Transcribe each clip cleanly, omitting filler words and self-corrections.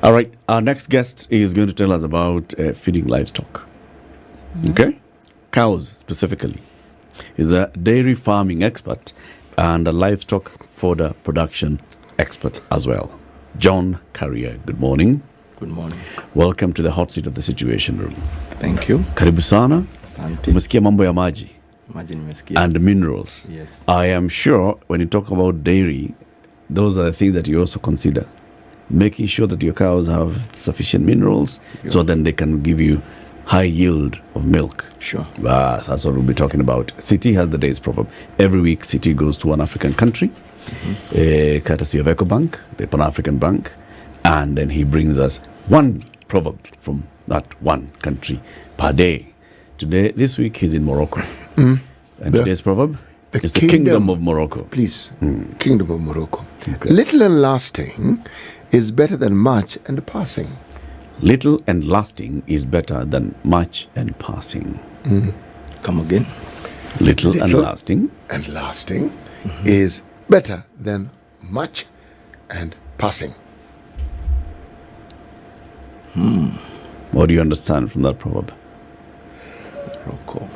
All right, our next guest is going to tell us about feeding livestock. Okay? Cows specifically. He's a dairy farming expert and a livestock fodder production expert as well. John Karia, good morning. Good morning. Welcome to the hot seat of the Situation Room. Thank you. Karibu sana. Asante. Umesikia mambo ya maji Maji nimesikia. and minerals. Yes. I am sure when you talk about dairy, those are the things that you also consider. Making sure that your cows have sufficient minerals so then they can give you high yield of milk. Sure. That's what we'll be talking about. City has the day's proverb. Every week, City goes to one African country, courtesy of EcoBank, the Pan-African Bank, and then he brings us one proverb from that one country per day. This week, he's in Morocco. And today's proverb is the Kingdom of Morocco. Please, Kingdom of Morocco. Okay. Little and lasting is better than much and passing. Little and lasting is better than much and passing. Come again. Little and lasting. And lasting is better than much and passing. What do you understand from that proverb? Morocco.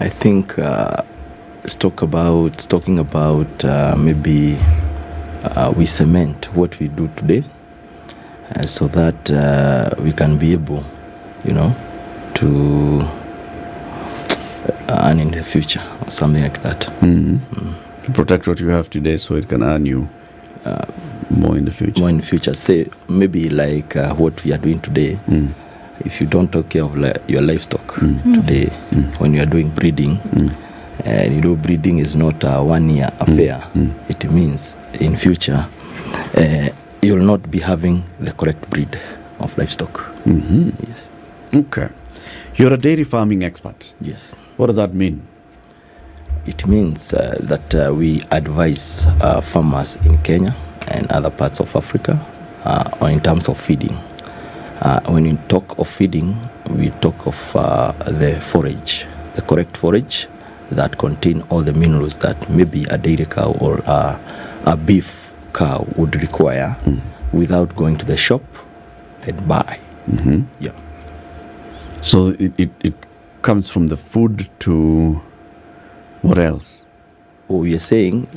I think it's talking about maybe we cement what we do today so that we can be able, to earn in the future or something like that. To protect what you have today so it can earn you more in the future. More in the future. Say maybe like what we are doing today. If you don't take care of your livestock today, when you are doing breeding, and breeding is not a 1 year affair. It means in future you'll not be having the correct breed of livestock. Yes. Okay. You're a dairy farming expert. Yes. What does that mean? It means that we advise farmers in Kenya and other parts of Africa in terms of feeding. When we talk of feeding, we talk of the forage, the correct forage that contain all the minerals that maybe a dairy cow or a beef cow would require without going to the shop and buy. Yeah. So it comes from the food to what else? We are saying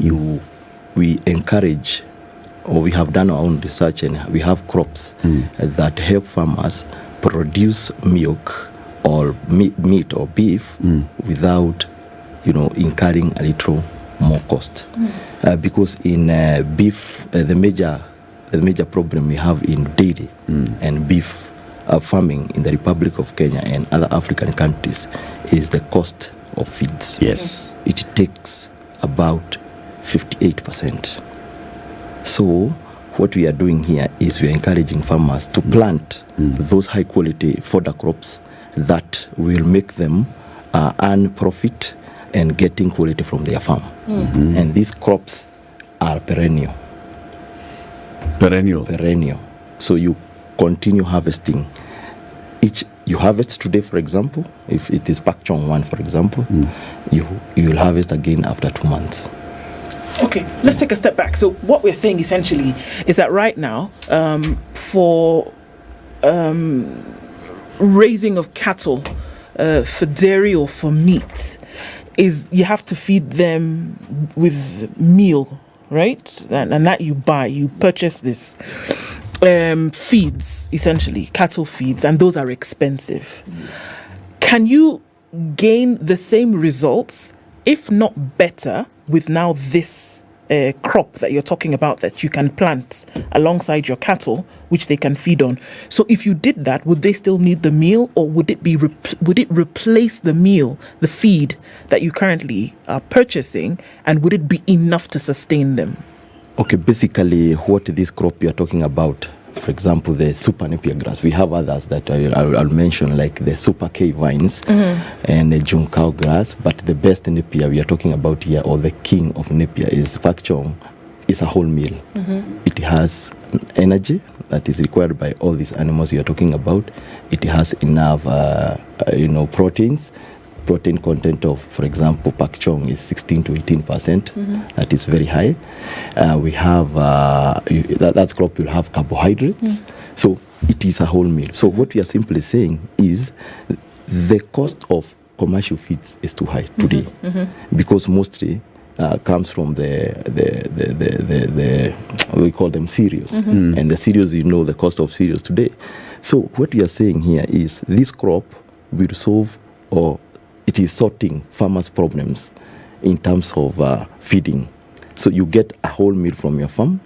we encourage, or we have done our own research and we have crops that help farmers produce milk or meat or beef without incurring a little more cost. Because in beef, the major problem we have in dairy and beef farming in the Republic of Kenya and other African countries is the cost of feeds. Yes. It takes about 58%. So what we are doing here is we are encouraging farmers to plant those high quality fodder crops that will make them earn profit and getting quality from their farm. And these crops are perennial. Perennial. So you continue harvesting. You harvest today, for example, if it is Pak Chong 1, for example, you will harvest again after 2 months. Okay, let's take a step back. So what we're saying essentially is that right now, for raising of cattle, for dairy or for meat, is you have to feed them with meal, right? And that you purchase this. Feeds, essentially, cattle feeds, and those are expensive. Can you gain the same results, if not better, with now this crop that you're talking about that you can plant alongside your cattle, which they can feed on? So if you did that, would they still need the meal, or would it replace the meal, the feed that you currently are purchasing, and would it be enough to sustain them? Okay, basically what this crop you're talking about, for example, the super napia grass, we have others that I'll mention, like the super K vines and the junkao grass, but the best napia we are talking about here, or the king of napia, is Pak Chong. It's a whole meal. It has energy that is required by all these animals we are talking about. It has enough proteins protein content of, for example, Pak Chong is 16 to 18%. That is very high. We have that crop will have carbohydrates. So it is a whole meal. So what we are simply saying is the cost of commercial feeds is too high today because mostly comes from the we call them cereals, and the cereals, the cost of cereals today. So what we are saying here is this crop will solve, or it is sorting farmers' problems in terms of feeding. So you get a whole meal from your farm.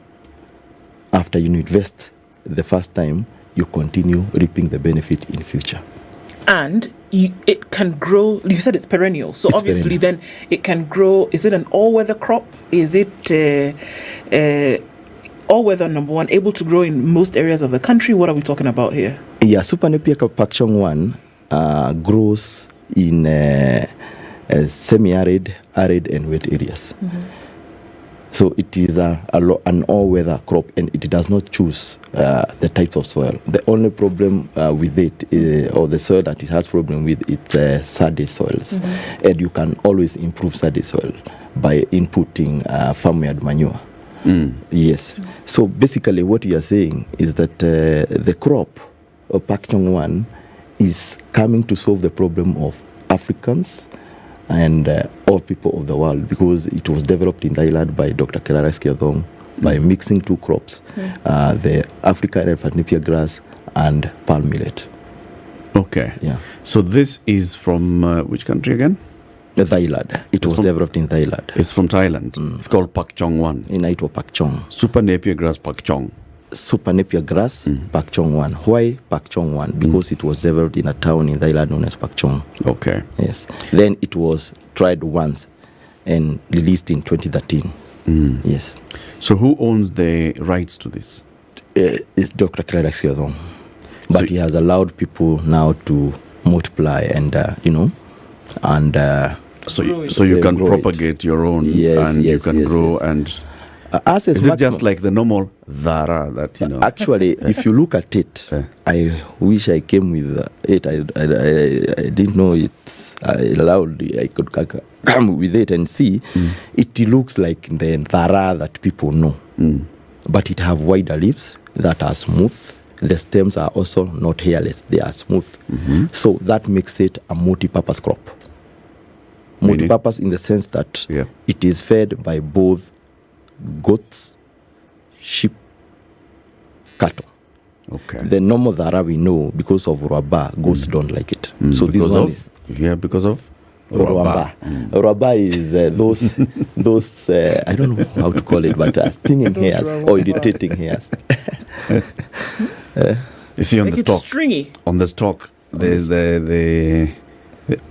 After you invest the first time, you continue reaping the benefit in future. And it can grow. You said it's perennial, so It's obviously perennial. then it can grow. Is it an all-weather crop? Is it all-weather, number one, able to grow in most areas of the country? What are we talking about here? Yeah, Super Napier Pak Chong 1 grows in semi-arid, arid, and wet areas. So it is an all-weather crop, and it does not choose the types of soil. The only problem with it, or the soil that it has problem with, it's sandy soils. And you can always improve sandy soil by inputting farmyard manure. Yes. So basically what we are saying is that the crop of Pak Chong 1 is coming to solve the problem of Africans and all people of the world, because it was developed in Thailand by Dr. Karia by mixing two crops, the African elephant napier grass and palm millet. Okay. Yeah. So this is from which country again? Thailand. It was developed in Thailand. It's from Thailand. It's called Pak Chong 1. In Naito Pak Chong. Super Napier grass Pak Chong. Super Napier grass, Pak Chong 1. Why Pak Chong 1? Because it was developed in a town in Thailand known as Pak Chong. Okay. Yes. Then it was tried once and released in 2013. Yes. So who owns the rights to this? It's Dr. Karia. But So- he has allowed people now to multiply and, and So Grow you, it. so you Yeah, can grow it. propagate your own, Yes, and you yes, can yes, grow yes. and as is it just maximum- like the normal Zara that Actually, if you look at it, I wish I came with it. I didn't know it's allowed. I could come with it and see. It looks like the Zara that people know, but it have wider leaves that are smooth. The stems are also not hairless; they are smooth. So that makes it a multi-purpose crop. Meaning? Multi-purpose in the sense that Yeah. it is fed by both goats, sheep, cattle. Okay. The normal Zara we know, because of Ruaba, goats don't like it. So this because one of is because of Ruaba. Ruaba is those I don't know how to call it, but stinging Those hairs Ruaba. or irritating hairs. You see on Like the it's stalk. stringy. On the stalk, there's the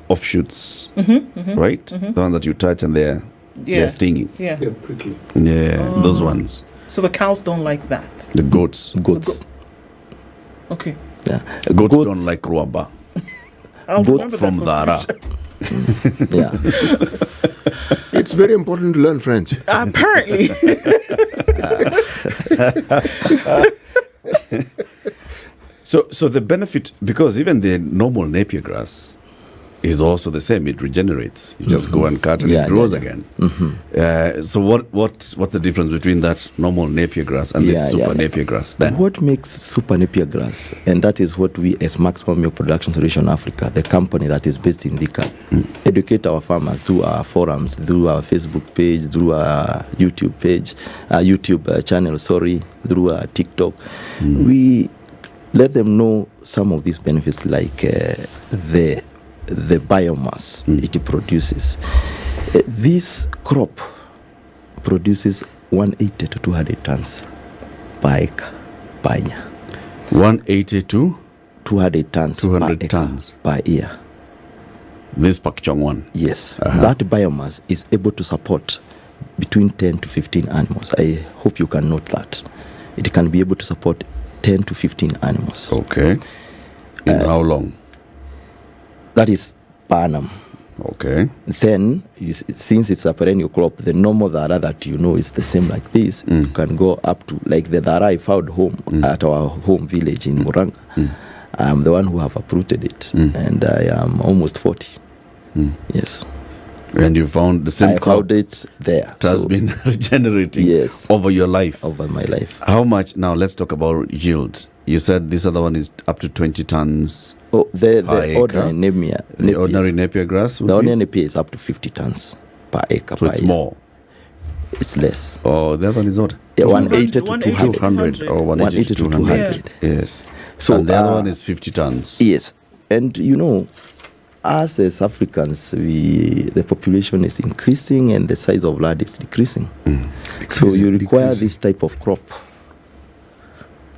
offshoots, right? The one that you touch and they're stinging. Yeah. They're prickly. Yeah, those ones. So the cows don't like that. The goats. Goats. Okay. Yeah. Goats don't like Ruaba. I'll Goat remember that From for Zara. future. Yeah. It's very important to learn French. Apparently. So the benefit, because even the normal napier grass is also the same. It regenerates. You just go and cut and Yeah, it grows yeah, again. So what's the difference between that normal napier grass and this super napier grass then? What makes Super Napier grass, and that is what we as Maximum Milk Production Solution Africa, the company that is based in Dhika, educate our farmers through our forums, through our Facebook page, through our YouTube page, YouTube channel, through our TikTok. We let them know some of these benefits, like the biomass it produces. This crop produces 180 to 200 tons per acre per year. 180 to 200 tons 200 per acre tons. per year. this Pak Chong 1. Yes. That biomass is able to support between 10 to 15 animals. I hope you can note that. It can be able to support 10 to 15 animals. Okay. In how long? That is per annum. Okay. Then, since it's a perennial crop, the normal Zara that you know is the same like this. You can go up to, like the Zara I found home at our home village in Muranga. I'm the one who have uprooted it, and I am almost 40. Yes. And you found the same I crop found it there. that has So, been regenerating Yes. over your life. over my life. How much? Now let's talk about yield. You said this other one is up to 20 tons. Oh, Per the acre? ordinary Napier. The ordinary Napier grass would The be? ordinary Napier is up to 50 tons per acre. So per it's year. more. It's less. Oh, the other one is what? Yeah, 200, 180 to 200. 200 or 180 to 200. Yes. So, And the other one is 50 tons. Yes, and you know, us as Africans, the population is increasing and the size of land is decreasing. So you require this type of crop.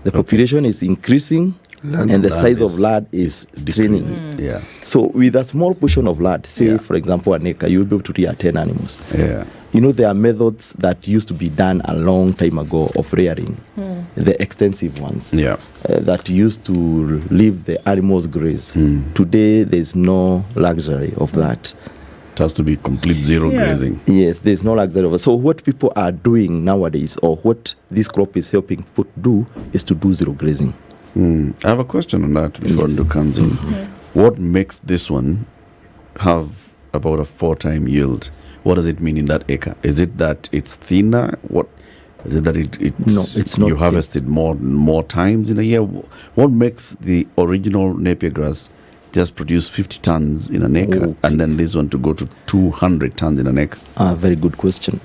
The population is increasing and the size of land is straining. Yeah. So with a small portion of land, say Yeah. for example an acre, you'll be able to rear 10 animals. Yeah. You know, there are methods that used to be done a long time ago of rearing, the extensive ones, Yeah. that used to leave the animals graze. Today, there's no luxury of that. It has to be complete zero Yeah. grazing. Yes, there's no luxury of it. So what people are doing nowadays, or what this crop is helping people do, is to do zero grazing. I have a question on that before Yes. Ndu comes in. What makes this one have about a 4-time yield? What does it mean in that acre? Is it that it's thinner? What is it that it's No, it's not you thin. harvested more times in a year? What makes the original Napier grass just produce 50 tons in an acre, Okay. and then this one to go to 200 tons in an acre? Very good question.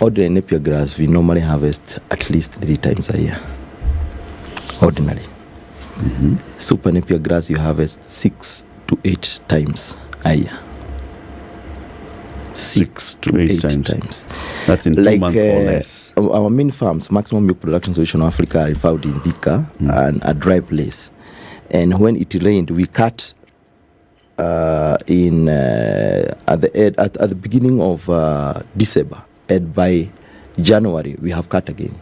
Ordinary Napier grass, we normally harvest at least 3 times a year. Ordinary. Super Napier grass, you harvest 6 to 8 times a year. 6 to 8 times. That's in 2 Like, months or less. Our main farms, Maximum Milk Production Solution of Africa, are found in Thika and a dry place. And when it rained, we cut at the beginning of December, and by January we have cut again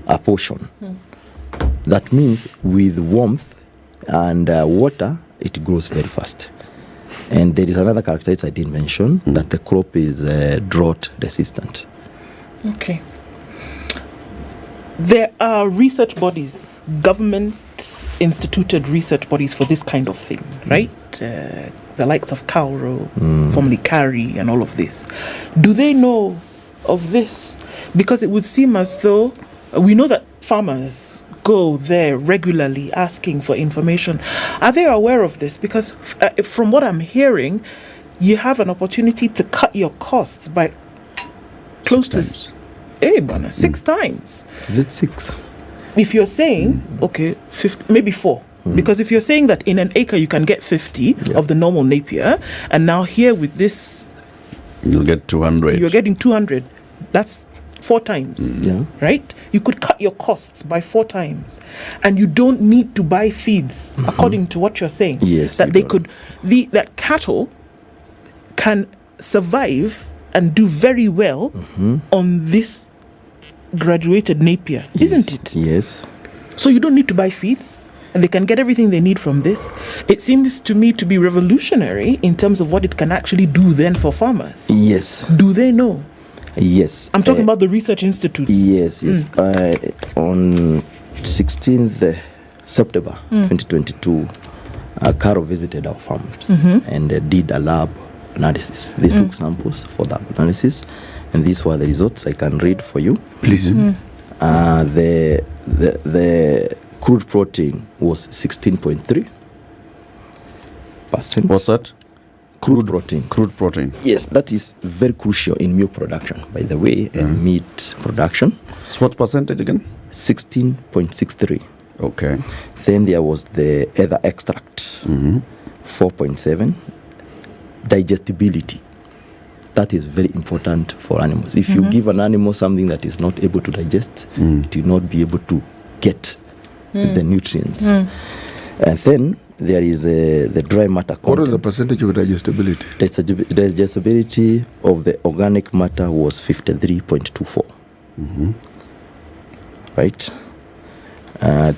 a portion. That means with warmth and water, it grows very fast. And there is another characteristic I didn't mention, that the crop is drought resistant. Okay. There are research bodies, government instituted research bodies for this kind of thing, right? The likes of Calro, formerly Karia, and all of this. Do they know of this? Because it would seem as though we know that farmers go there regularly asking for information. Are they aware of this? Because from what I'm hearing, you have an opportunity to cut your costs by close to 6 times. Is it 6? If you're saying, okay, 50, maybe 4. Because if you're saying that in an acre you can get 50 of the normal Napier, and now here with this, You'll get 200. you're getting 200, that's 4 times, Yeah. right? You could cut your costs by 4 times, and you don't need to buy feeds, according to what you're saying. Yes, that you they don't. could, that cattle can survive and do very well on this graduated Napier, isn't it? Yes. So you don't need to buy feeds, and they can get everything they need from this. It seems to me to be revolutionary in terms of what it can actually do then for farmers. Yes. Do they know? Yes. I'm talking about the research institutes. Yes, yes. On 16th September 2022, Caro visited our farms and did a lab analysis. They took samples for that analysis, and these were the results. I can read for you. Please. The crude protein was 16.3%. What's that? Crude protein. Crude protein. Yes, that is very crucial in milk production, by the way, and meat production. So what percentage again? 16.63. Okay. Then there was the ether extract, 4.7. Digestibility. That is very important for animals. If you give an animal something that is not able to digest, it will not be able to get the nutrients. And then there is the dry matter content. What was the percentage of digestibility? Digestibility of the organic matter was 53.24. Right?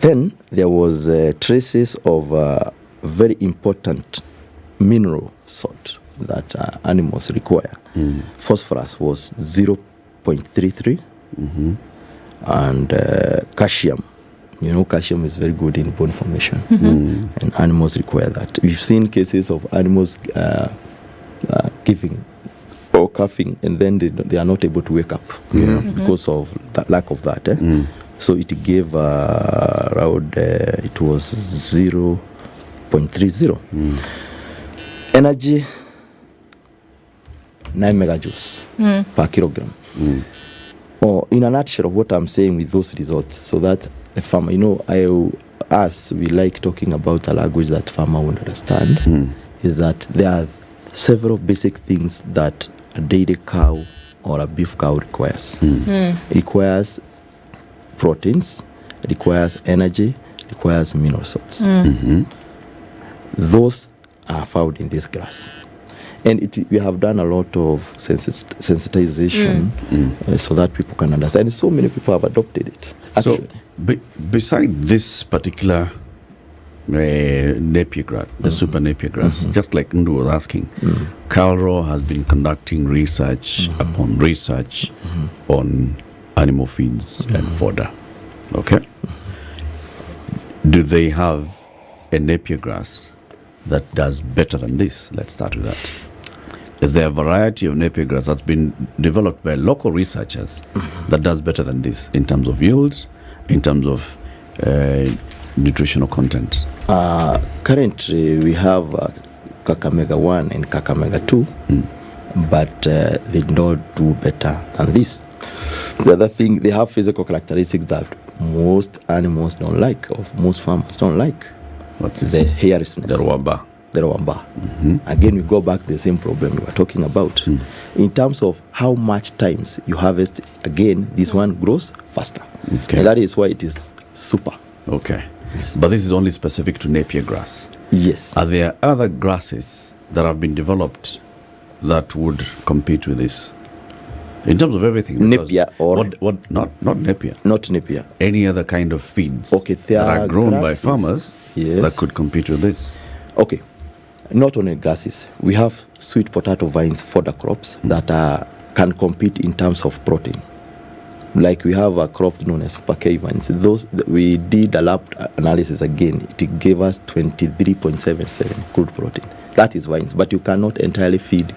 Then there was traces of very important mineral salt that animals require. Phosphorus was 0.33, and calcium. You know, calcium is very good in bone formation, and animals require that. We've seen cases of animals giving or coughing, and then they are not able to wake up because of that lack of that. So it gave around it was 0.30. Energy 9 megajoules per kilogram. Or in a nutshell, what I'm saying with those results, so that the farmer, we like talking about a language that farmer will understand, is that there are several basic things that a dairy cow or a beef cow requires. It requires proteins, it requires energy, it requires mineral salts. Those are found in this grass. And we have done a lot of sensitization so that people can understand. And so many people have adopted it, actually. So, beside this particular napier grass, the super napier grass, just like Ndu was asking, Calro has been conducting research upon research on animal feeds and fodder. Okay? Do they have a napier grass that does better than this? Let's start with that. Is there a variety of napier grass that's been developed by local researchers that does better than this in terms of yield, in terms of nutritional content? Currently, we have Kakamega 1 and Kakamega 2, but they don't do better than this. The other thing, they have physical characteristics that most animals don't like, or most farmers don't like. What's this? The hairiness. The Rwamba. The Rwamba. Again, we go back to the same problem we were talking about. In terms of how much times you harvest, again, this one grows faster. Okay. And that is why it is super. Okay. Yes. But this is only specific to napier grass. Yes. Are there other grasses that have been developed that would compete with this? In terms of everything. Napier or what not napier. Not napier. Any other kind of feeds there that are grown grasses, by farmers that could compete with this. Okay. Not only grasses. We have sweet potato vines, fodder crops that can compete in terms of protein. Like we have a crop known as super K vines. Those we did a lab analysis again. It gave us 23.77 crude protein. That is vines, but you cannot entirely feed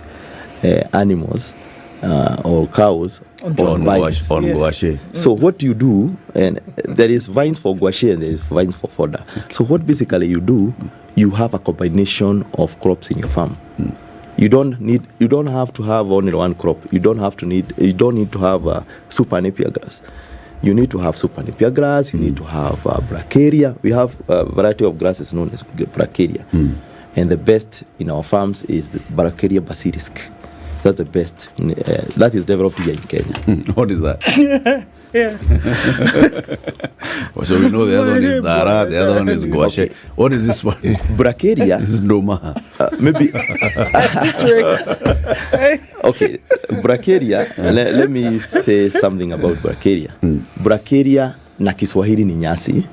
animals or cows on vines. Gouache. So what you do, and there is vines for gouache and there is vines for fodder. So what basically you do, you have a combination of crops in your farm. You don't have to have only one crop. You don't need to have a super napier grass. You need to have super napier grass. You need to have bracharia. We have a variety of grasses known as bracharia, and the best in our farms is the bracharia basilisk. That's the best. That is developed here in Kenya. What is that? So we know the other one is Dara, the other one is Gouache. Okay. What is this one? Bracharia. This is Noma. Maybe. Okay, bracharia. Let me say something about bracharia. Bracharia na Kiswahili ni nyasi.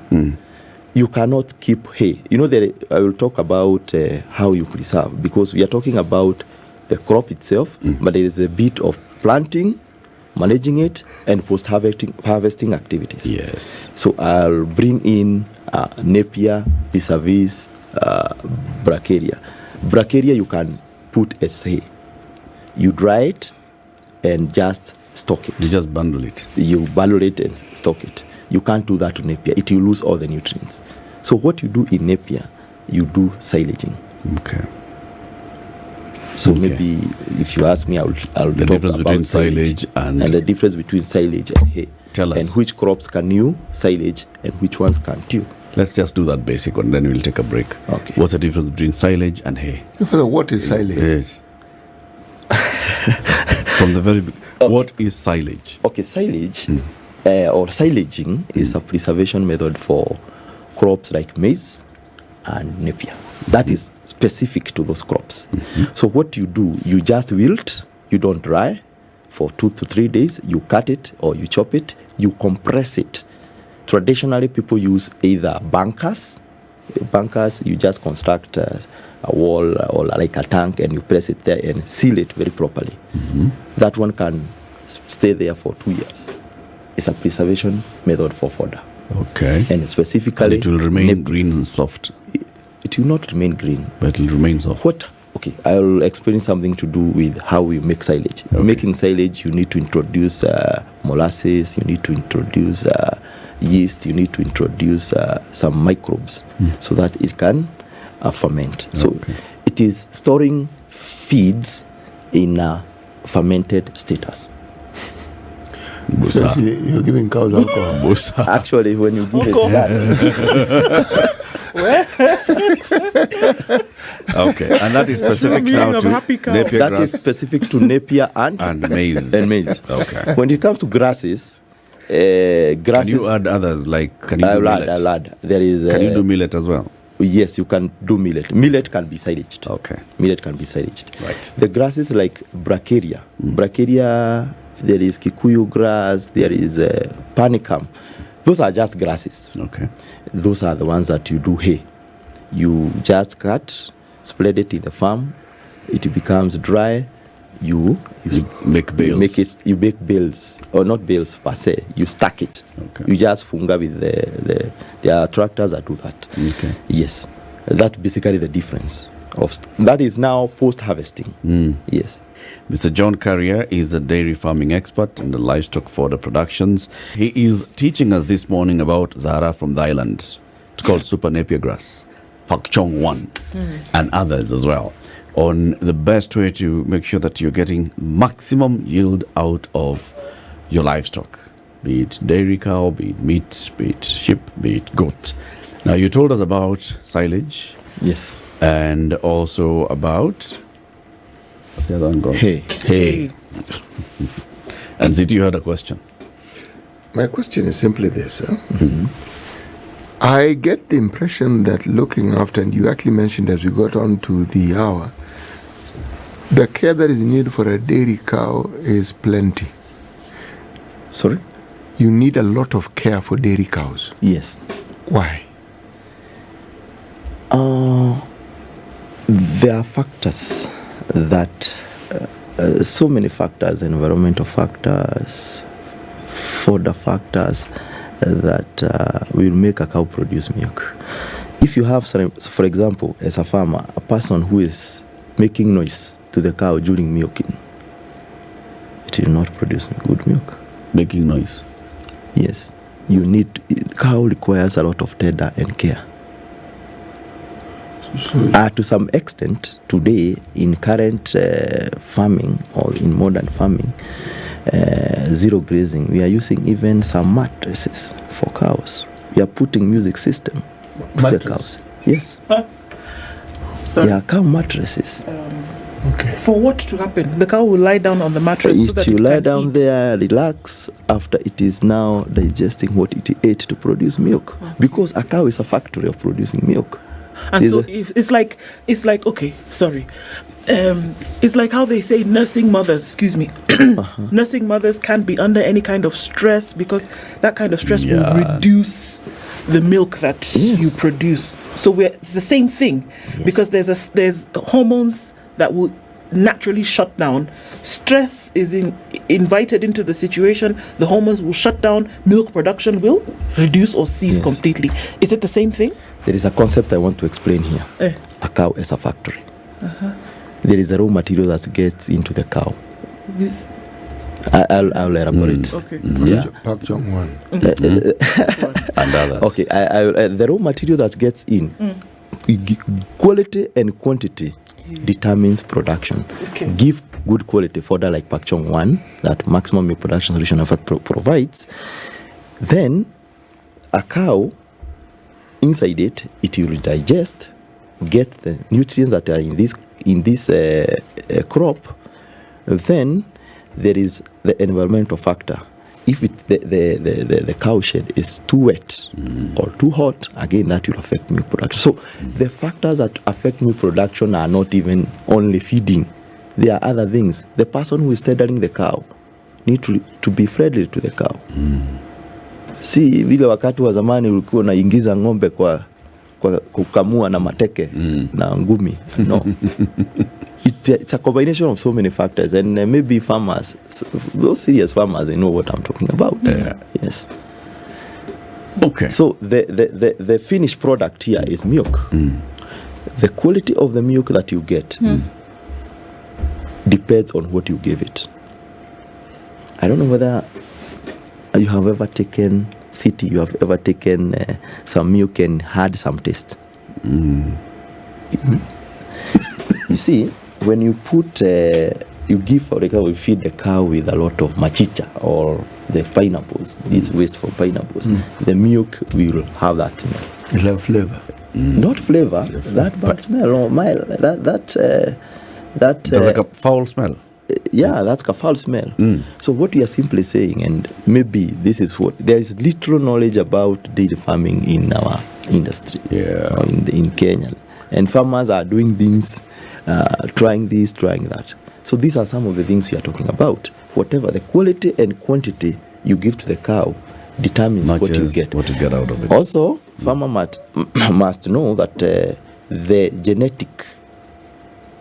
You cannot keep hay. I will talk about how you preserve, because we are talking about the crop itself, but there is a bit of planting, managing it, and post-harvesting activities. Yes. So I'll bring in napier vis-a-vis bracharia. Bracharia you can put as hay. You dry it and just stock it. You just bundle it. You bundle it and stock it. You can't do that to napier. It will lose all the nutrients. So what you do in napier, you do silaging. Okay. So maybe if you ask me, I'll the talk difference about between silage and the difference between silage and hay. Tell us. And which crops can you silage and which ones can't you. Let's just do that basic one, then we'll take a break. Okay. What's the difference between silage and hay? What is silage? Yes. From the very beginning. Okay. What is silage? Okay, silage or silaging is a preservation method for crops like maize and napier. That is specific to those crops. So what you do, you just wilt, you don't dry for 2 to 3 days, you cut it or you chop it, you compress it. Traditionally, people use either bunkers. Bunkers, you just construct a wall or like a tank and you press it there and seal it very properly. That one can stay there for 2 years. It's a preservation method for fodder. Okay. And specifically... And it will remain green and soft. It will not remain green. But it will remain soft. Okay, I'll explain something to do with how we make silage. Okay. Making silage, you need to introduce molasses, you need to introduce yeast, you need to introduce some microbes so that it can ferment. So it is storing feeds in a fermented status. Busa. So you're giving cows alcohol. Busa. Actually, when you give it that, Okay, and that is specific Meaning now of to happy cow. napier that grass is specific to napier and maize. and maize. Okay. When it comes to grasses, Can grasses. you add others like can you do millet? I'll add. There is. Can you do millet as well? Yes, you can do millet. Millet can be silaged. Okay. Millet can be silaged. Right. The grasses like bracharia. Bracharia, there is Kikuyu grass, there is panicum. Those are just grasses. Okay. Those are the ones that you do hay. You just cut, spread it in the farm. It becomes dry. You Make bales. make it. You make bales, or not bales per se. You stack it. Okay. You just funga with there are tractors that do that. Okay. Yes, that's basically the difference. That is now post-harvesting. Yes. Mr. John Karia is a dairy farming expert in the livestock fodder productions. He is teaching us this morning about Zahara from the island. It's called super napier grass, Pak Chong 1, and others as well, on the best way to make sure that you're getting maximum yield out of your livestock, be it dairy cow, be it meat, be it sheep, be it goat. Now, you told us about silage Yes. and also about, what's the other one called? Hay. Hay. And Ziti, you had a question. My question is simply this. I get the impression that looking after, and you actually mentioned as we got on to the hour, the care that is needed for a dairy cow is plenty. Sorry? You need a lot of care for dairy cows. Yes. Why? There are factors that, so many factors, environmental factors, fodder factors, that will make a cow produce milk. If you have, for example, as a farmer, a person who is making noise to the cow during milking, it will not produce good milk. Making noise. Yes. Cow requires a lot of tender and care. To some extent, today, in current farming or in modern farming, zero grazing, we are using even some mattresses for cows. We are putting music system to the cows. Yes. Sorry. They are cow mattresses. Okay. For what to happen? The cow will lie down on the mattress so that You it lie can down eat. there, relax, after it is now digesting what it ate to produce milk. Because a cow is a factory of producing milk. And Is so a- if it's like okay, sorry. It's like how they say nursing mothers, excuse me. Nursing mothers can't be under any kind of stress because that kind of stress will Yeah. reduce the milk that Yes. you produce. So it's the same thing because there's hormones that will naturally shut down. Stress is invited into the situation. The hormones will shut down. Milk production will reduce or cease Yes. completely. Is it the same thing? There is a concept I want to explain here. A cow is a factory. There is a raw material that gets into the cow. This I'll elaborate. okay. Yeah. Pak Chong 1. And others. Okay, the raw material that gets in, quality and quantity determines production. Okay. Give good quality fodder like Pak Chong 1, that maximum milk production solution effect provides, then a cow, inside it will digest, get the nutrients that are in this crop. Then there is the environmental factor. If the cow shed is too wet or too hot, again that will affect milk production. So the factors that affect milk production are not even only feeding. There are other things. The person who is tethering the cow need to be friendly to the cow. Si vile wakati wa zamani ulikuwa unaingiza ng'ombe kwa kukamua na mateke na ngumi. No. It's a combination of so many factors, and maybe farmers, those serious farmers, they know what I'm talking about. Yeah. Yes. Okay. So the finished product here is milk. The quality of the milk that you get depends on what you give it. I don't know whether you have ever taken you have ever taken some milk and had some taste. You see, when you put, you give, for example, you feed the cow with a lot of machicha or the pineapples, this waste for pineapples, the milk will have that smell. It'll have flavor. Not flavor, that bad smell, or mild, that It's like a foul smell. yeah, that's a foul smell. So what we are simply saying, and maybe this is what, there is little knowledge about dairy farming in our industry, Yeah. or in Kenya, and farmers are doing things, trying this, trying that. So these are some of the things we are talking about. Whatever the quality and quantity you give to the cow determines Much what you as get. what you get out of it. Also, farmer must know that the genetic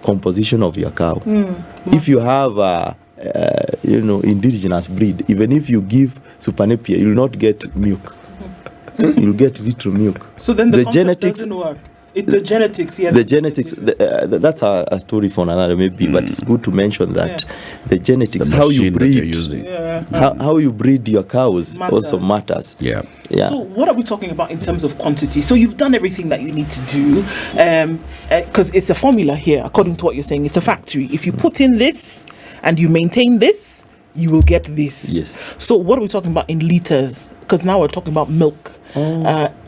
composition of your cow. If you have indigenous breed, even if you give super napia, you'll not get milk. You'll get little milk. So then the concept genetics doesn't work. The genetics, yeah. The genetics, that's a story for another maybe, but it's good to mention that the genetics, The how you machine that you're breed, using. how you breed your cows also matters. Yeah. Yeah. So what are we talking about in terms of quantity? So you've done everything that you need to do, because it's a formula here, according to what you're saying. It's a factory. If you put in this and you maintain this, you will get this. Yes. So what are we talking about in liters? Because now we're talking about milk.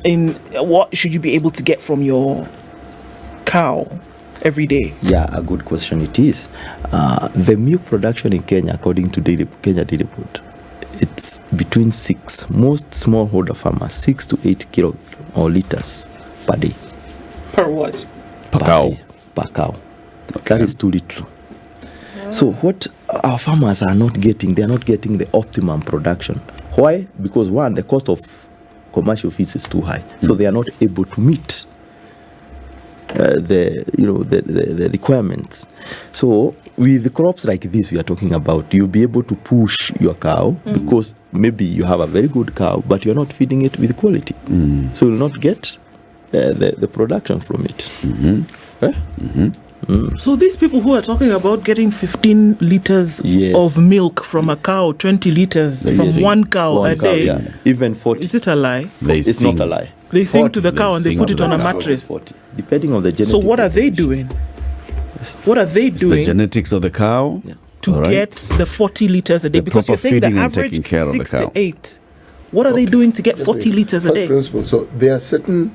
In what should you be able to get from your cow every day? Yeah, a good question it is. The milk production in Kenya, according to Kenya Dairy Board, it's between 6, most smallholder farmers, 6 to 8 kilo or liters per day. Per what? Per cow. Day, per cow. That is too little. So what our farmers are not getting, they are not getting the optimum production. Why? Because one, the cost of commercial feeds is too high, so they are not able to meet the requirements. So with the crops like this we are talking about, you'll be able to push your cow because maybe you have a very good cow, but you're not feeding it with quality, so you'll not get the production from it. So these people who are talking about getting 15 liters Yes. of milk from a cow, 20 liters from Yes. one cow a day, yeah. Even 40. is it a lie? It's not a lie. They sing 40, to the cow and they sing put to it the on a cow. mattress. 40, depending on the genetic. So what are they doing? What are they It's the doing genetics of the cow. Yeah. to All right. get the 40 liters a day? The Because you're proper saying the feeding and average taking care of the 6 cow. to 8. What are they doing to get 40 liters a First day? principle. So there are certain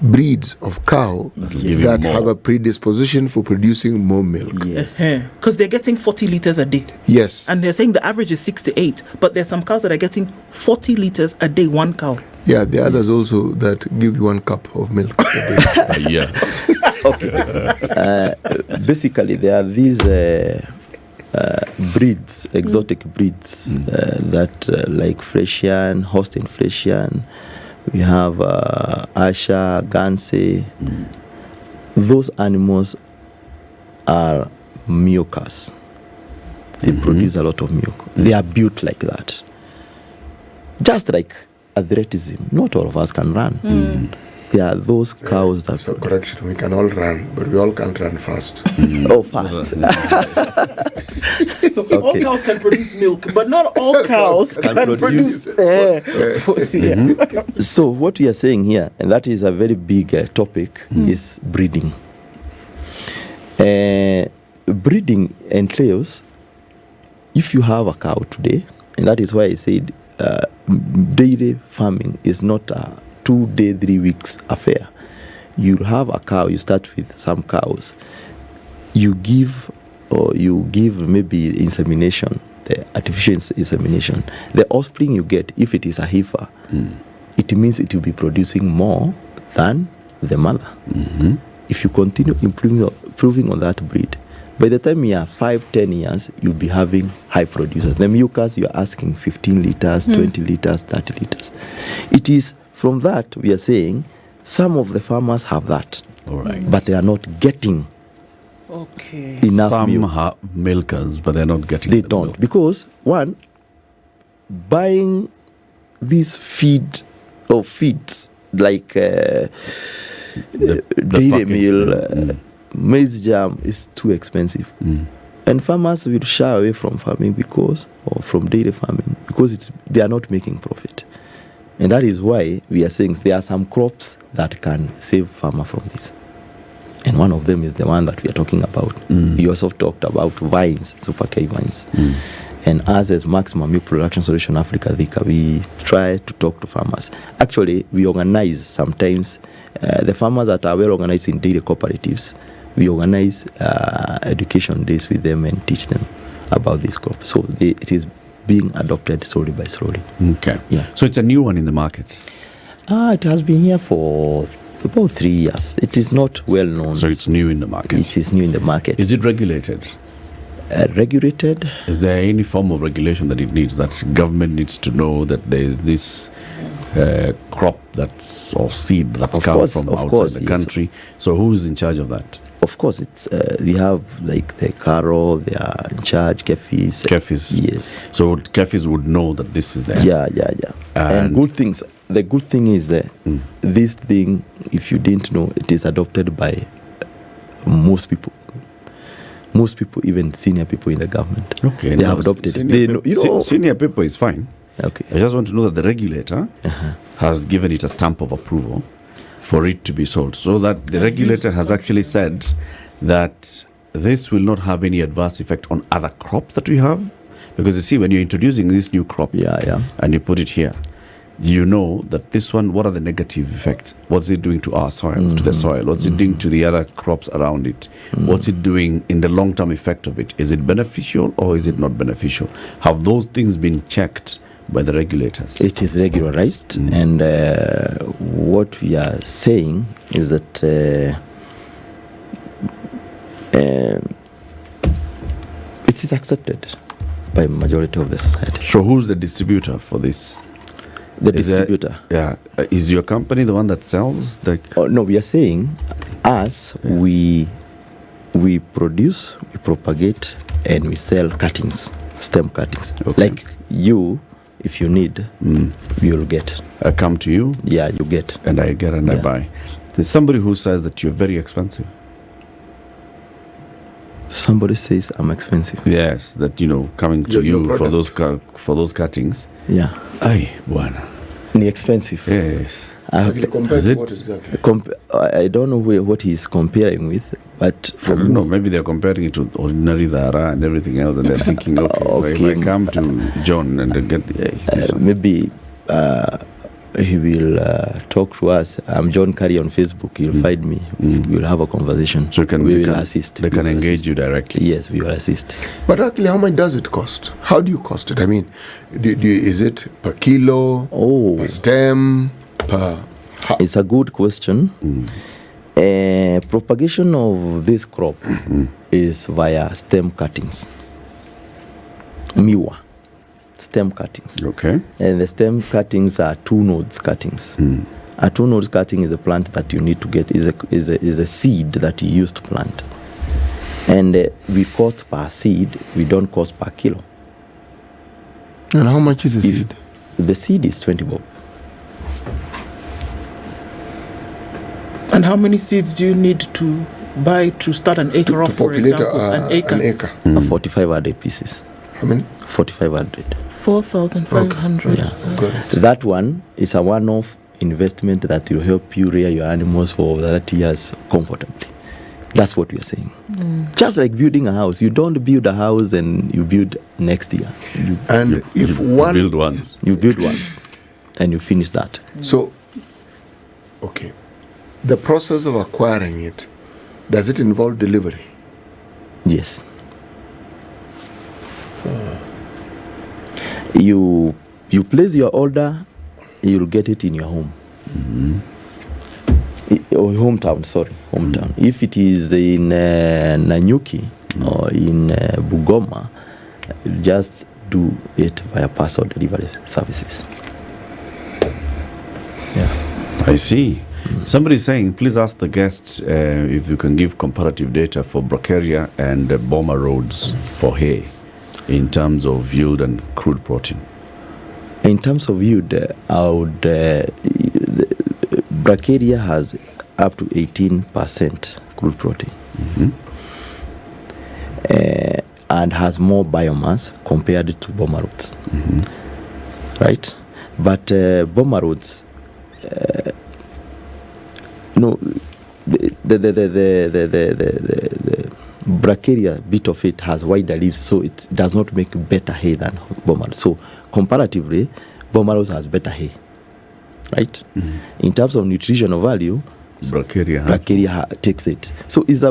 breeds of cow give you that more. have a predisposition for producing more milk. Yes. Because they're getting 40 liters a day. Yes. And they're saying the average is 6 to 8. But there's some cows that are getting 40 liters a day, one cow. Yeah, the others also that give you 1 cup of milk a day. Yeah. Basically, there are these breeds, exotic breeds that like Frisian, Holstein Frisian. We have Asha, Gansey. Those animals are milkers. They produce a lot of milk. They are built like that. Just like athleticism, not all of us can run. There are those cows that So correction, we can all run, but we all can't run fast. fast. So all cows can produce milk, but not all cows Can can produce So what we are saying here, and that is a very big topic, is breeding. Breeding entails, if you have a cow today, and that is why I said dairy farming is not a 2 day, 3 weeks affair. You have a cow, you start with some cows, you give maybe insemination, the artificial insemination. The offspring you get, if it is a heifer, it means it will be producing more than the mother. If you continue improving on that breed, by the time you are 5-10 years, you'll be having high producers. The milkers, you are asking 15 liters, 20 liters, 30 liters. It is from that we are saying some of the farmers have that, All right. but they are not getting enough Some milk. have milkers, but they're not getting They the don't, milk. because one, buying these feeds like The dairy package. meal, maize jam is too expensive. And farmers will shy away from farming from dairy farming because they are not making profit. And that is why we are saying there are some crops that can save farmer from this. And one of them is the one that we are talking about. We also talked about vines, super K vines. And us as Maximum Milk Production Solution Africa, we try to talk to farmers. Actually, we organize sometimes, the farmers that are well organized in dairy cooperatives, we organize education days with them and teach them about this crop. So it is being adopted slowly by slowly. Okay. Yeah. So it's a new one in the market. It has been here for about 3 years. It is not well known. So it's new in the market. It is new in the market. Is it regulated? Regulated? Is there any form of regulation that it needs, that government needs to know that there is this crop or seed that's come from outside the country? So who is in charge of that? Of course, it's we have like the Caro, they are in charge, Kefis. Yes. So Kefis would know that this is there. Yeah. And good things. The good thing is that this thing, if you didn't know, it is adopted by most people. Most people, even senior people in the government. Okay. They have adopted it. They know, senior people is fine. Okay. I just want to know that the regulator has given it a stamp of approval for it to be sold, so that the regulator has actually said that this will not have any adverse effect on other crops that we have. Because you see, when you're introducing this new crop and you put it here, you know that this one, what are the negative effects? What's it doing to our soil, to the soil? What's it doing to the other crops around it? What's it doing in the long-term effect of it? Is it beneficial or is it not beneficial? Have those things been checked by the regulators? It is regularized, and what we are saying is that it is accepted by majority of the society. So who's the distributor for this? The distributor. Is your company the one that sells? No, we are saying we produce, we propagate, and we sell cuttings, stem cuttings. Okay. Like you, if you need, you'll get. I come to you. Yeah, you get. And I get and I buy. There's somebody who says that you're very expensive. Somebody says I'm expensive. Yes, that coming to you for those cuttings. Yeah. Ay, bwana. Ni expensive. Yes. Is it? What exactly? I don't know what he's comparing with, but I don't know. Maybe they're comparing it to ordinary dara and everything else, and they're thinking, okay, if I come to John and they get this one. Maybe he will talk to us. I'm John Karia on Facebook. He'll find me. We'll have a conversation. So we will assist. They can engage you directly. Yes, we will assist. But actually, how much does it cost? How do you cost it? I mean, is it per kilo, per stem, per... It's a good question. Propagation of this crop is via stem cuttings. Miwa. Stem cuttings. Okay. And the stem cuttings are 2 nodes cuttings. A 2 nodes cutting is a plant that you need to get, is a seed that you use to plant. And we cost per seed, we don't cost per kilo. And how much is the seed? The seed is 20 bob. And how many seeds do you need to buy to start an acre off, for example? An acre. 4,500 pieces. How many? 4,500. 4,500. Yeah. That one is a one-off investment that will help you rear your animals for 30 years comfortably. That's what we are saying. Just like building a house. You don't build a house and you build next year. You build once. You build once and you finish that. So, okay. The process of acquiring it, does it involve delivery? Yes. You place your order, you'll get it in your home. Or hometown. If it is in Nanyuki or in Bugoma, you just do it via parcel delivery services. Yeah. I see. Somebody is saying, please ask the guests if you can give comparative data for Karia and Boma roads for hay in terms of yield and crude protein. In terms of yield, Karia has up to 18% crude protein. And has more biomass compared to boma roots. Right? But boma roots, no, the bracharia bit of it has wider leaves, so it does not make better hay than boma roots. So comparatively, boma roots has better hay. Right? In terms of nutritional value, bracharia takes it. So is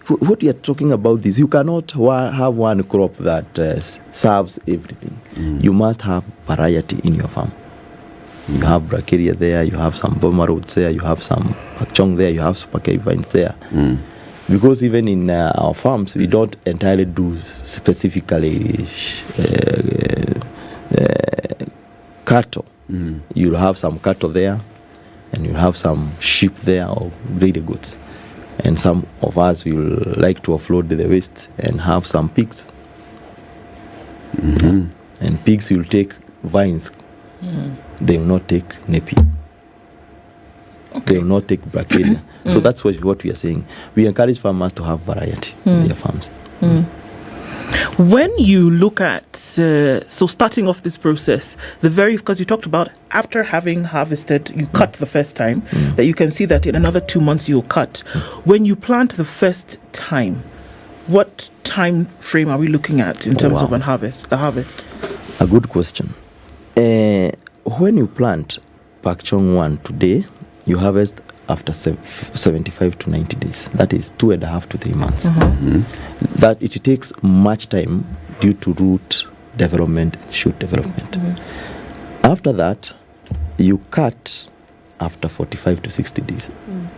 what we are talking about this, you cannot have one crop that serves everything. You must have variety in your farm. You have bracharia there, you have some boma roots there, you have some Pak Chong there, you have super K vines there. Because even in our farms, we don't entirely do specifically cattle. You'll have some cattle there, and you'll have some sheep there, or greater goods. And some of us will like to offload the waste and have some pigs. And pigs will take vines. They will not take napia. They will not take bracharia. So that's what we are saying. We encourage farmers to have variety in their farms. When you look at, so starting off this process, because you talked about after having harvested, you cut the first time, that you can see that in another 2 months you'll cut. When you plant the first time, what time frame are we looking at in terms of a harvest? A good question. When you plant Pak Chong 1 today, you harvest after 75 to 90 days. That is 2.5 to 3 months. That it takes much time due to root development and shoot development. After that, you cut after 45 to 60 days.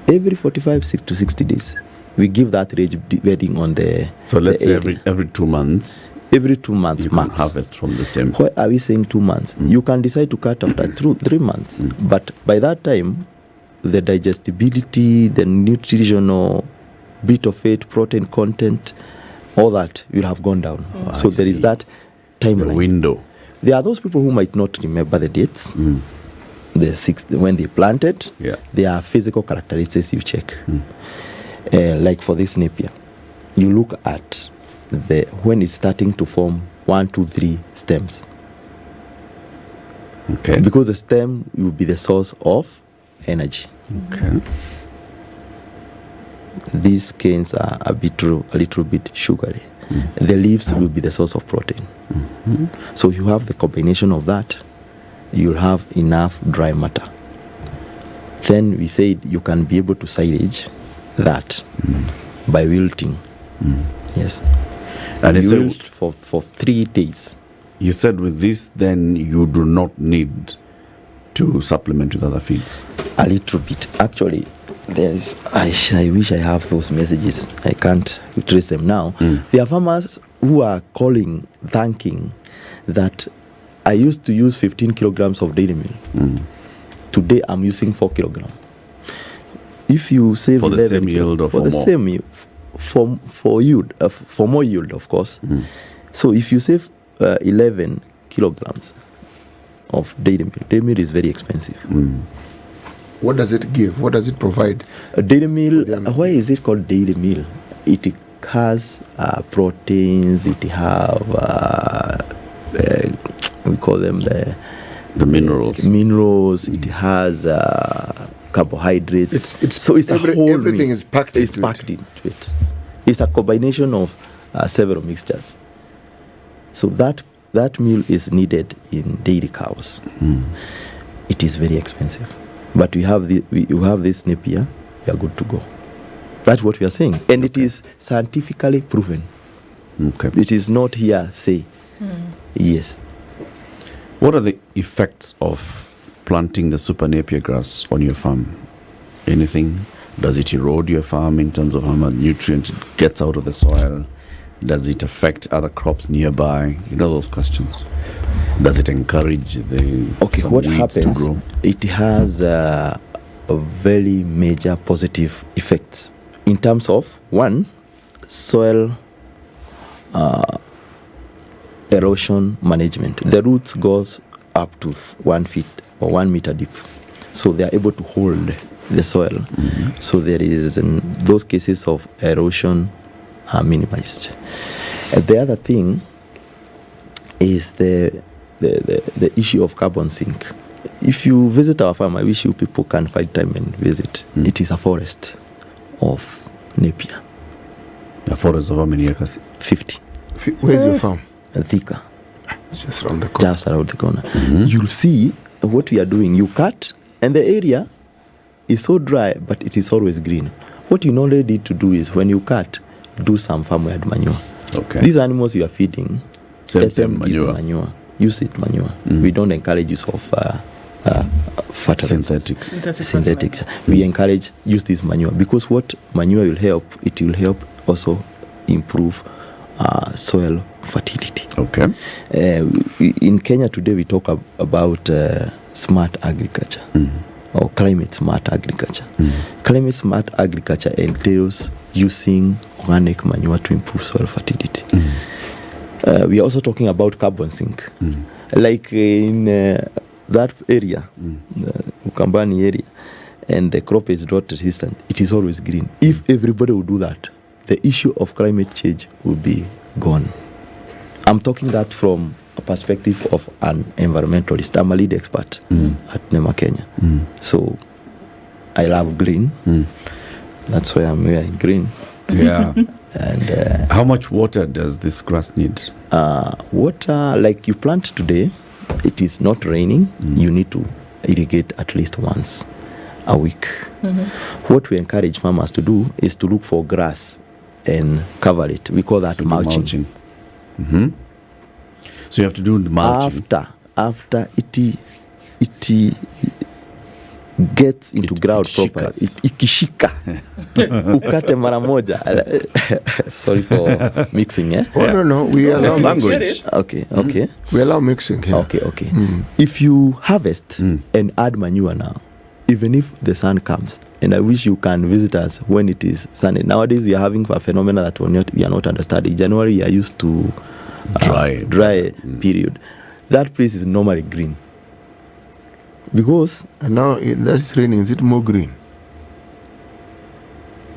Every 45 to 60 days, we give that range depending on the. So let's say area. every 2 months. Every 2 months you max. can harvest from the same. Why are we saying 2 months? You can decide to cut after 3 months, but by that time, the digestibility, the nutritional bit of it, protein content, all that will have gone down. So there is that timeline. The window. There are those people who might not remember the dates. When they planted, there are physical characteristics you check. Like for this napia, you look at when it's starting to form 1, 2, 3 stems. Okay. Because the stem will be the source of energy. Okay. These canes are a little bit sugary. The leaves will be the source of protein. So you have the combination of that, you'll have enough dry matter. Then we said you can be able to silage that by wilting. Yes. And you wilt for 3 days. You said with this, then you do not need to supplement with other feeds. A little bit. Actually, I wish I have those messages. I can't trace them now. There are farmers who are thanking that I used to use 15 kilograms of dairy meal. Today I'm using 4 kilograms. If you save for the same yield or for the more? Same yield, for yield, for more yield, of course. So if you save 11 kilograms of dairy meal is very expensive. What does it give? What does it provide? Dairy meal, why is it called dairy meal? It has proteins, it have, we call them the minerals. Minerals, it has carbohydrates. So it's everything is packed into it. It's a combination of several mixtures. So that meal is needed in dairy cows. It is very expensive. But you have this napia, you are good to go. That's what we are saying. And it is scientifically proven. Okay. It is not hearsay. Yes. What are the effects of planting the super napier grass on your farm? Anything? Does it erode your farm in terms of how much nutrient it gets out of the soil? Does it affect other crops nearby? You know those questions. Does it encourage what happens? To grow? It has a very major positive effects in terms of one, soil erosion management. The roots goes up to 1 feet or 1 meter deep, so they are able to hold the soil. So there is those cases of erosion are minimized. The other thing is the issue of carbon sink. If you visit our farm, I wish you people can find time and visit. It is a forest of napia. A forest of how many acres? 50. Where's your farm? Thika. It's just around the corner. Just around the corner. You'll see what we are doing. You cut, and the area is so dry, but it is always green. What you normally need to do is when you cut, do some farmyard manure. Okay. These animals you are feeding, let them give manure. manure. Use it manure. We don't encourage use of fertilizers. Synthetics. We encourage use this manure because what manure will help, it will help also improve soil fertility. Okay. In Kenya today we talk about smart agriculture or climate smart agriculture. Climate smart agriculture entails using organic manure to improve soil fertility. We are also talking about carbon sink. Like in that area, the Ukambani area, and the crop is drought resistant, it is always green. If everybody would do that, the issue of climate change will be gone. I'm talking that from a perspective of an environmentalist. I'm a lead expert at NEMA Kenya. So I love green. That's why I'm wearing green. Yeah. And How much water does this grass need? water, like you plant today, it is not raining. You need to irrigate at least once a week. What we encourage farmers to do is to look for grass and cover it. We call that So do mulching. So you have to do the mulching. After it gets into It ground proper, shikas. ikishika ukate mara moja. Sorry for mixing, eh? Oh, no. We allow That's mixing. language. Okay. We allow mixing here. Okay. If you harvest and add manure now, even if the sun comes, and I wish you can visit us when it is sunny. Nowadays we are having a phenomenon that we are not understanding. January we are used to dry period. That place is normally green because And now that's raining. Is it more green?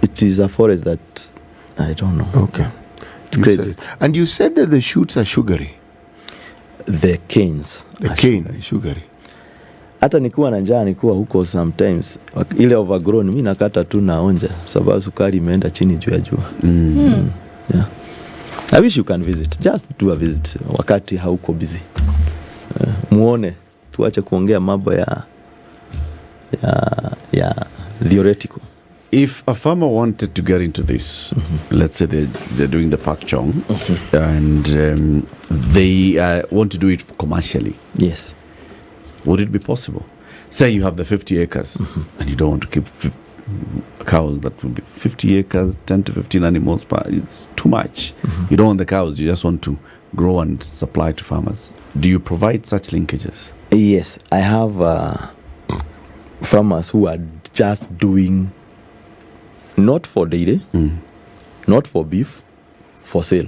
it is a forest that I don't know. Okay. It's You crazy. said- And you said that the shoots are sugary. The canes. The are cane sugary. is sugary. Hata nikuwa na njaa nikuwa huko sometimes ile overgrown mi nakata tu naonja sababu sukari imeenda chini juu ya jua. Yeah. I wish you can visit. Just do a visit wakati hauko busy. Muone, tuache kuongea mambo ya theoretical. If a farmer wanted to get into this, let's say they're doing the Pak Chong, and they want to do it commercially, Yes. would it be possible? Say you have the 50 acres and you don't want to keep cows. That would be 50 acres, 10 to 15 animals. But it's too much. You don't want the cows. You just want to grow and supply to farmers. Do you provide such linkages? Yes, I have farmers who are just doing not for dairy, not for beef, for sale.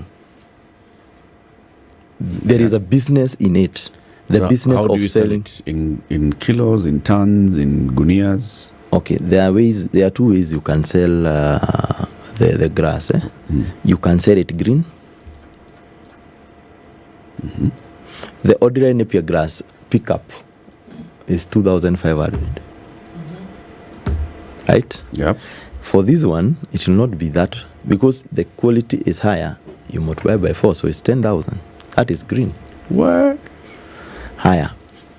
There is a business in it. The So business how do of you sell selling. it? In kilos, in tons, in gunias? Okay, there are two ways you can sell the grass. You can sell it green. The ordinary napier grass pickup is 2,500. Right? Yep. For this one, it will not be that because the quality is higher. You multiply by 4, so it's 10,000. That is green. What? Higher.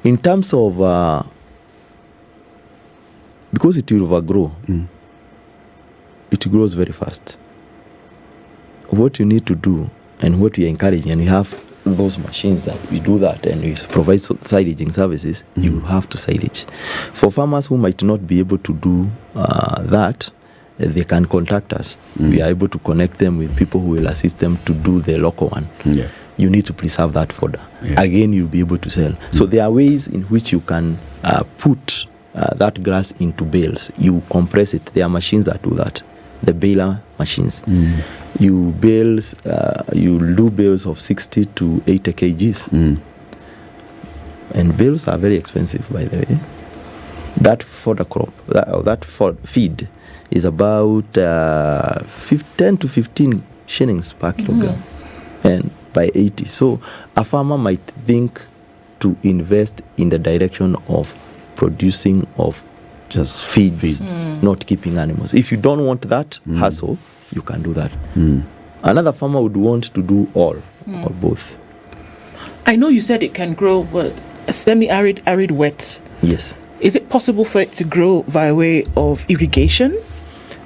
In terms of because it will overgrow, it grows very fast. What you need to do and what we are encouraging, and we have those machines that we do that and we provide silaging services, you have to silage. For farmers who might not be able to do that, they can contact us. We are able to connect them with people who will assist them to do the local one. Yeah. You need to preserve that fodder. Yeah. Again, you'll be able to sell. So there are ways in which you can put that grass into bales. You compress it. There are machines that do that. The baler machines. You do bales of 60 to 80 kgs. And bales are very expensive, by the way. That fodder crop, feed is about 10 to 15 shillings per kilogram, and by 80. So a farmer might think to invest in the direction of producing of just feeds. Not keeping animals. If you don't want that hassle, you can do that. Another farmer would want to do all or both. I know you said it can grow semi-arid, arid, wet. Yes. Is it possible for it to grow via way of irrigation?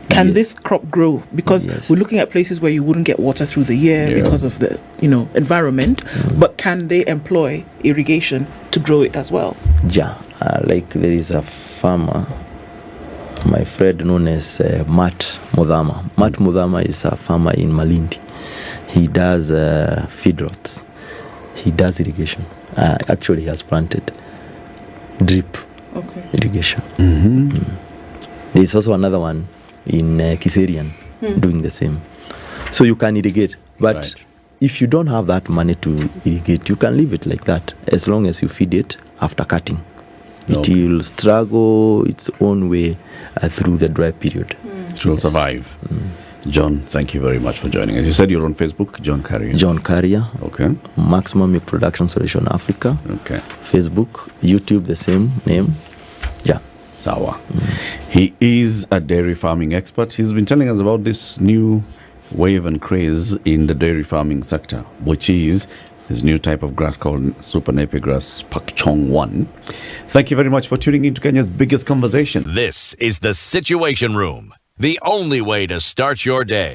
Can this crop grow? Because we're looking at places where you wouldn't get water through the year because of the environment. But can they employ irrigation to grow it as well? Yeah, like there is a farmer, my friend known as Matt Mudhama. Matt Mudhama is a farmer in Malindi. He does feed rots. He does irrigation. Actually, he has planted drip irrigation. There's also another one in Kiserian doing the same. So you can irrigate, but if you don't have that money to irrigate, you can leave it like that as long as you feed it after cutting. It will struggle its own way through the dry period. It will survive. John, thank you very much for joining us. You said you're on Facebook, John Karia. John Karia. Okay. Maximum Milk Production Solution Africa. Okay. Facebook, YouTube, the same name. Yeah. Sawa. He is a dairy farming expert. He's been telling us about this new wave and craze in the dairy farming sector, which is this new type of grass called super napier grass, Pak Chong 1. Thank you very much for tuning in to Kenya's biggest conversation. This is the Situation Room, the only way to start your day.